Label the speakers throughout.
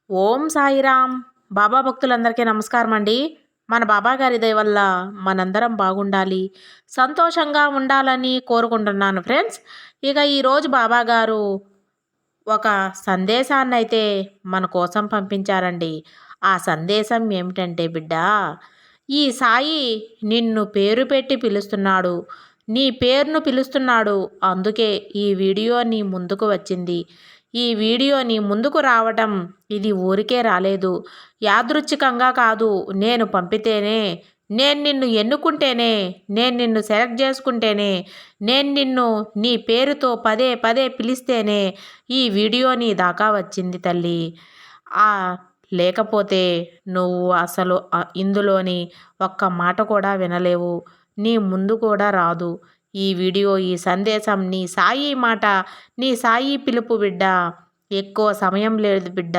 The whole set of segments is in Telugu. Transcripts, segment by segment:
Speaker 1: ఓం సాయిరామ్. బాబా భక్తులందరికీ నమస్కారం అండి. మన బాబా గారి దయ వల్ల మనందరం బాగుండాలి, సంతోషంగా ఉండాలని కోరుకుంటున్నాను ఫ్రెండ్స్. ఇక ఈరోజు బాబా గారు ఒక సందేశాన్నైతే మన కోసం పంపించారండి. ఆ సందేశం ఏమిటంటే బిడ్డ, ఈ సాయి నిన్ను పేరు పెట్టి పిలుస్తున్నాడు. నీ పేరును పిలుస్తున్నాడు. అందుకే ఈ వీడియో నీ ముందుకు వచ్చింది. ఈ వీడియో నీ ముందుకు రావటం ఇది ఊరికే రాలేదు. యాదృచ్ఛికంగా కాదు. నేను పంపితేనే, నేను నిన్ను ఎన్నుకుంటేనే, నేను నిన్ను సెలెక్ట్ చేసుకుంటేనే, నేను నిన్ను నీ పేరుతో పదే పదే పిలిస్తేనే ఈ వీడియో నీ దాకా వచ్చింది తల్లి. ఆ లేకపోతే నువ్వు అసలు ఇందులోని ఒక్క మాట కూడా వినలేవు. నీ ముందు కూడా రాదు. ఈ వీడియో, ఈ సందేశం నీ సాయి మాట, నీ సాయి పిలుపు బిడ్డ. ఎక్కువ సమయం లేదు బిడ్డ.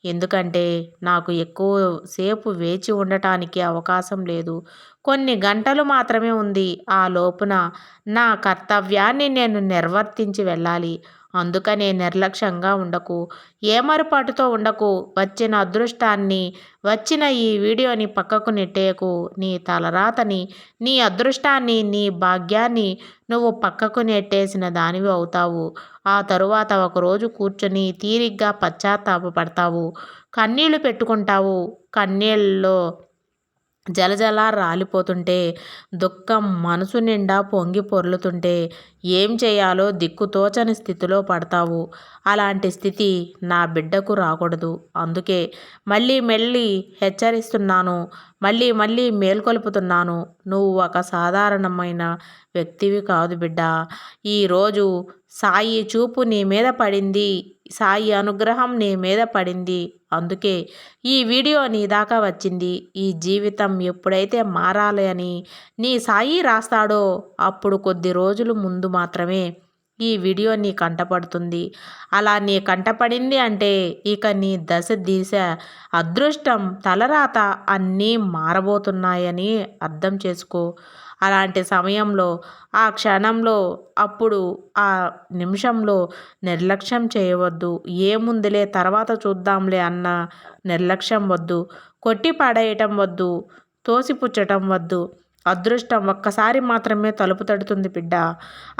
Speaker 1: ఎందుకంటే నాకు ఎక్కువ సేపు వేచి ఉండటానికి అవకాశం లేదు. కొన్ని గంటలు మాత్రమే ఉంది. ఆ లోపున నా కర్తవ్యాన్ని నేను నిర్వర్తించి వెళ్ళాలి. అందుకనే నిర్లక్ష్యంగా ఉండకు, ఏమరపాటుతో ఉండకు. వచ్చిన అదృష్టాన్ని, వచ్చిన ఈ వీడియోని పక్కకు నెట్టేయకు. నీ తలరాతని, నీ అదృష్టాన్ని, నీ భాగ్యాన్ని నువ్వు పక్కకు నెట్టేసిన దానివి అవుతావు. ఆ తరువాత ఒకరోజు కూర్చొని తీరిగ్గా పశ్చాత్తాపపడతావు, కన్నీళ్లు పెట్టుకుంటావు. కన్నీళ్ళలో జలజల రాలిపోతుంటే, దుఃఖం మనసు నిండా పొంగి పొర్లుతుంటే ఏం చేయాలో దిక్కుతోచని స్థితిలో పడతావు. అలాంటి స్థితి నా బిడ్డకు రాకూడదు. అందుకే మళ్ళీ మళ్ళీ హెచ్చరిస్తున్నాను, మళ్ళీ మళ్ళీ మేల్కొల్పుతున్నాను. నువ్వు ఒక సాధారణమైన వ్యక్తివి కాదు బిడ్డ. ఈరోజు సాయి చూపు నీ మీద పడింది, సాయి అనుగ్రహం నీ మీద పడింది. అందుకే ఈ వీడియో నీ దాకా వచ్చింది. ఈ జీవితం ఎప్పుడైతే మారాలి అని నీ సాయి రాస్తాడో అప్పుడు కొద్ది రోజులు ముందు మాత్రమే ఈ వీడియో నీ కంటపడుతుంది. అలా నీ కంటపడింది అంటే ఇక నీ దశ దిశ, అదృష్టం, తలరాత అన్నీ మారబోతున్నాయని అర్థం చేసుకో. అలాంటి సమయంలో, ఆ క్షణంలో, అప్పుడు ఆ నిమిషంలో నిర్లక్ష్యం చేయవద్దు. ఏముందిలే తర్వాత చూద్దాంలే అన్న నిర్లక్ష్యం వద్దు. కొట్టి పడేయటం వద్దు. తోసిపుచ్చటం వద్దు. అదృష్టం ఒక్కసారి మాత్రమే తలుపు తడుతుంది బిడ్డ.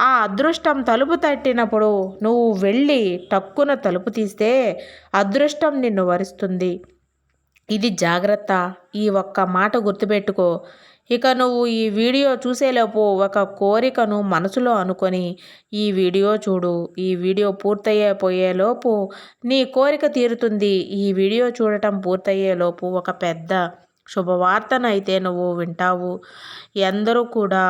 Speaker 1: ఆ అదృష్టం తలుపు తట్టినప్పుడు నువ్వు వెళ్ళి టక్కున తలుపు తీస్తే అదృష్టం నిన్ను వరిస్తుంది. ఇది జాగ్రత్త. ఈ ఒక్క మాట గుర్తుపెట్టుకో. ఇక నువ్వు ఈ వీడియో చూసేలోపు ఒక కోరికను మనసులో అనుకొని ఈ వీడియో చూడు. ఈ వీడియో పూర్తయ్యేపోయేలోపు నీ కోరిక తీరుతుంది. ఈ వీడియో చూడటం పూర్తయ్యేలోపు ఒక పెద్ద శుభవార్తనైతే నువ్వు వింటావు. ఎందరూ కూడా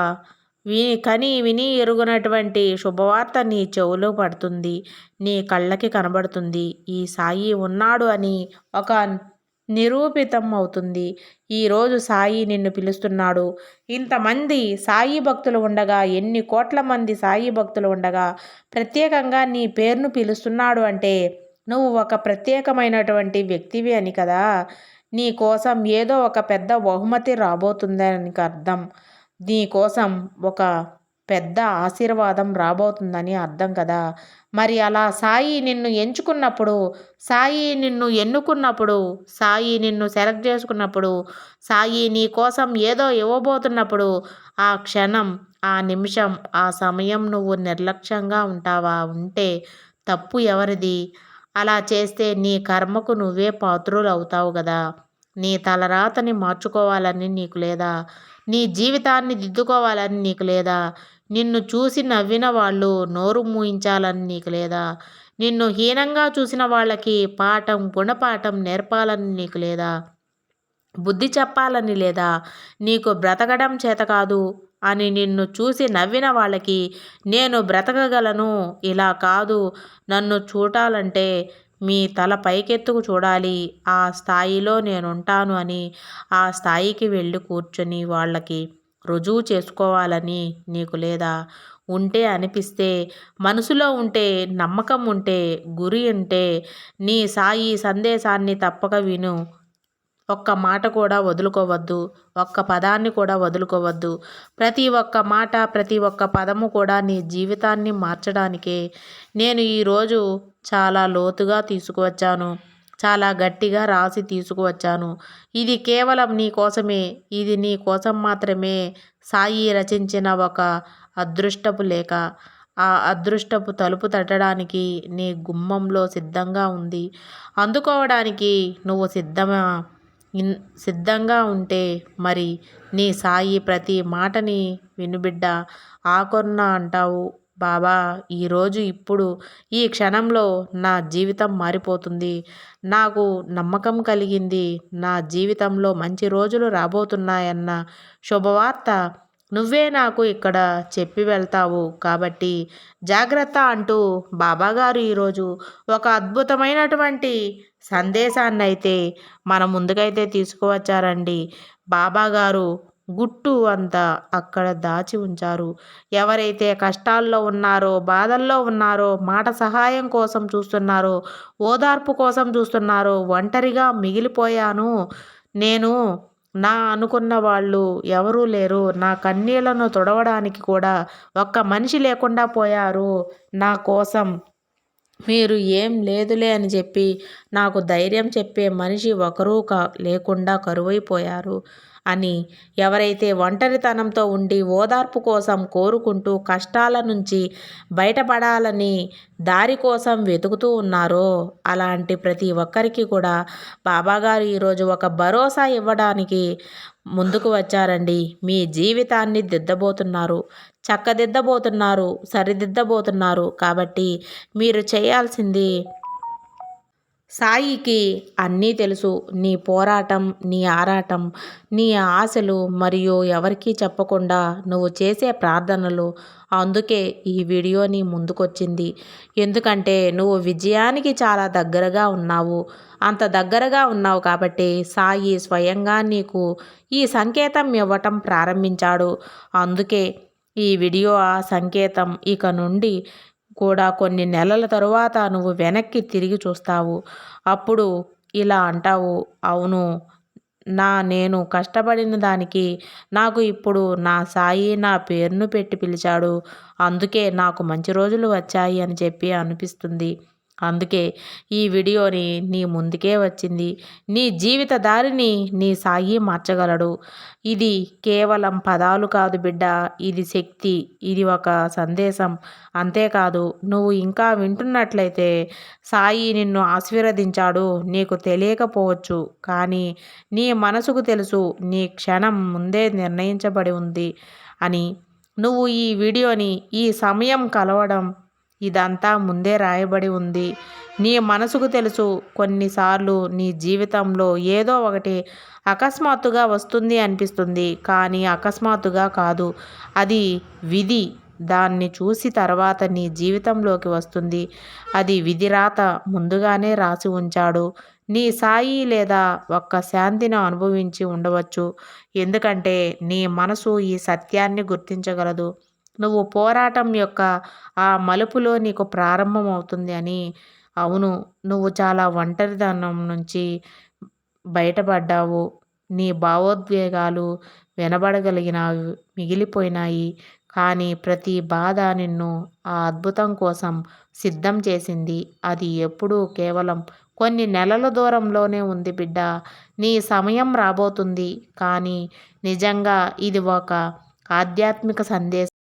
Speaker 1: విని ఎరుగనటువంటి శుభవార్త నీ చెవులో పడుతుంది, నీ కళ్ళకి కనబడుతుంది. ఈ సాయి ఉన్నాడు అని ఒక నిరూపితం అవుతుంది. ఈరోజు సాయి నిన్ను పిలుస్తున్నాడు. ఇంతమంది సాయి భక్తులు ఉండగా, ఎన్ని కోట్ల మంది సాయి భక్తులు ఉండగా ప్రత్యేకంగా నీ పేరును పిలుస్తున్నాడు అంటే నువ్వు ఒక ప్రత్యేకమైనటువంటి వ్యక్తివి అని కదా. నీ కోసం ఏదో ఒక పెద్ద బహుమతి రాబోతుందని అర్థం. నీ కోసం ఒక పెద్ద ఆశీర్వాదం రాబోతుందని అర్థం కదా. మరి అలా సాయి నిన్ను ఎంచుకున్నప్పుడు, సాయి నిన్ను ఎన్నుకున్నప్పుడు, సాయి నిన్ను సెలెక్ట్ చేసుకున్నప్పుడు, సాయి నీ కోసం ఏదో ఇవ్వబోతున్నప్పుడు ఆ క్షణం, ఆ నిమిషం, ఆ సమయం నువ్వు నిర్లక్ష్యంగా ఉంటావా? ఉంటే తప్పు ఎవరిది? అలా చేస్తే నీ కర్మకు నువ్వే పాత్రులు అవుతావు కదా. నీ తలరాతని మార్చుకోవాలని నీకు లేదా? నీ జీవితాన్ని దిద్దుకోవాలని నీకు లేదా? నిన్ను చూసి నవ్విన వాళ్ళు నోరు మూయించాలని నీకు లేదా? నిన్ను హీనంగా చూసిన వాళ్ళకి పాఠం, గుణపాఠం నేర్పాలని నీకు లేదా? బుద్ధి చెప్పాలని లేదా? నీకు బ్రతకడం చేత కాదు అని నిన్ను చూసి నవ్విన వాళ్ళకి నేను బ్రతకగలను, ఇలా కాదు, నన్ను చూడాలంటే మీ తల పైకెత్తుకు చూడాలి, ఆ స్థాయిలో నేనుంటాను అని ఆ స్థాయికి వెళ్ళి కూర్చొని వాళ్ళకి రుజువు చేసుకోవాలని నీకు లేదా? ఉంటే అనిపిస్తే, మనసులో ఉంటే, నమ్మకం ఉంటే, గురి ఉంటే నీ సాయి సందేశాన్ని తప్పక విను. ఒక్క మాట కూడా వదులుకోవద్దు. ఒక్క పదాన్ని కూడా వదులుకోవద్దు. ప్రతి ఒక్క మాట, ప్రతి ఒక్క పదము కూడా నీ జీవితాన్ని మార్చడానికే నేను ఈరోజు చాలా లోతుగా తీసుకువచ్చాను. చాలా గట్టిగా రాసి తీసుకువచ్చాను. ఇది కేవలం నీ కోసమే. ఇది నీ కోసం మాత్రమే. సాయి రచించిన ఒక అదృష్టపు లేఖ. ఆ అదృష్టపు తలుపు తట్టడానికి నీ గుమ్మంలో సిద్ధంగా ఉంది. అందుకోవడానికి నువ్వు సిద్ధంగా ఉంటే మరి నీ సాయి ప్రతి మాటని వినుబిడ్డ. ఆఖరున అంటావు, బాబా ఈరోజు ఇప్పుడు ఈ క్షణంలో నా జీవితం మారిపోతుంది. నాకు నమ్మకం కలిగింది. నా జీవితంలో మంచి రోజులు రాబోతున్నాయన్న శుభవార్త నువ్వే నాకు ఇక్కడ చెప్పి వెళ్తావు. కాబట్టి జాగ్రత్త అంటూ బాబాగారు ఈరోజు ఒక అద్భుతమైనటువంటి సందేశాన్నైతే మన ముందుకైతే తీసుకువచ్చారండి. బాబాగారు గుట్టు అంతా అక్కడ దాచి ఉంచారు. ఎవరైతే కష్టాల్లో ఉన్నారో, బాధల్లో ఉన్నారో, మాట సహాయం కోసం చూస్తున్నారో, ఓదార్పు కోసం చూస్తున్నారో, ఒంటరిగా మిగిలిపోయాను నేను, నా అనుకున్న వాళ్ళు ఎవరూ లేరు, నా కన్నీళ్లను తుడవడానికి కూడా ఒక్క మనిషి లేకుండా పోయారు, నా కోసం మీరు ఏం లేదులే అని చెప్పి నాకు ధైర్యం చెప్పే మనిషి ఒకరూ లేకుండా కరువైపోయారు అని ఎవరైతే ఒంటరితనంతో ఉండి ఓదార్పు కోసం కోరుకుంటూ కష్టాల నుంచి బయటపడాలని దారి కోసం వెతుకుతూ ఉన్నారో అలాంటి ప్రతి ఒక్కరికి కూడా బాబాగారు ఈరోజు ఒక భరోసా ఇవ్వడానికి ముందుకు వచ్చారండి. మీ జీవితాన్ని దిద్దబోతున్నారు, చక్కదిద్దబోతున్నారు, సరిదిద్దబోతున్నారు. కాబట్టి మీరు చేయాల్సింది, సాయికి అన్నీ తెలుసు. నీ పోరాటం, నీ ఆరాటం, నీ ఆశలు మరియు ఎవరికీ చెప్పకుండా నువ్వు చేసే ప్రార్థనలు. అందుకే ఈ వీడియో నీ ముందుకొచ్చింది. ఎందుకంటే నువ్వు విజయానికి చాలా దగ్గరగా ఉన్నావు. అంత దగ్గరగా ఉన్నావు కాబట్టి సాయి స్వయంగా నీకు ఈ సంకేతం ఇవ్వటం ప్రారంభించాడు. అందుకే ఈ వీడియో ఆ సంకేతం. ఇక నుండి కూడా కొన్ని నెలల తరువాత నువ్వు వెనక్కి తిరిగి చూస్తావు. అప్పుడు ఇలా అంటావు, అవును, నేను కష్టపడిన దానికి నాకు ఇప్పుడు నా సాయి నా పేరును పెట్టి పిలిచాడు. అందుకే నాకు మంచి రోజులు వచ్చాయి అని చెప్పి అనిపిస్తుంది. అందుకే ఈ వీడియోని నీ ముందుకే వచ్చింది. నీ జీవిత దారిని నీ సాయి మార్చగలడు. ఇది కేవలం పదాలు కాదు బిడ్డ, ఇది శక్తి, ఇది ఒక సందేశం. అంతేకాదు, నువ్వు ఇంకా వింటున్నట్లయితే సాయి నిన్ను ఆశీర్వదించాడు. నీకు తెలియకపోవచ్చు, కానీ నీ మనసుకు తెలుసు. నీ క్షణం ముందే నిర్ణయించబడి ఉంది అని. నువ్వు ఈ వీడియోని, ఈ సమయం కలవడం, ఇదంతా ముందే రాయబడి ఉంది. నీ మనసుకు తెలుసు. కొన్నిసార్లు నీ జీవితంలో ఏదో ఒకటి అకస్మాత్తుగా వస్తుంది అనిపిస్తుంది, కానీ అకస్మాత్తుగా కాదు, అది విధి. దాన్ని చూసి తర్వాత నీ జీవితంలోకి వస్తుంది. అది విధిరాత ముందుగానే రాసి ఉంచాడు. నీ సాయి లేదా ఒక్క శాంతిని అనుభవించి ఉండవచ్చు. ఎందుకంటే నీ మనసు ఈ సత్యాన్ని గుర్తించగలదు. నువ్వు పోరాటం యొక్క ఆ మలుపులో నీకు ప్రారంభమవుతుంది అని. అవును, నువ్వు చాలా ఒంటరితనం నుంచి బయటపడ్డావు. నీ భావోద్వేగాలు మిగిలిపోయినాయి. కానీ ప్రతి బాధ నిన్ను ఆ అద్భుతం కోసం సిద్ధం చేసింది. అది ఎప్పుడూ కేవలం కొన్ని నెలల దూరంలోనే ఉంది బిడ్డ. నీ సమయం రాబోతుంది. కానీ నిజంగా ఇది ఒక ఆధ్యాత్మిక సందేశం.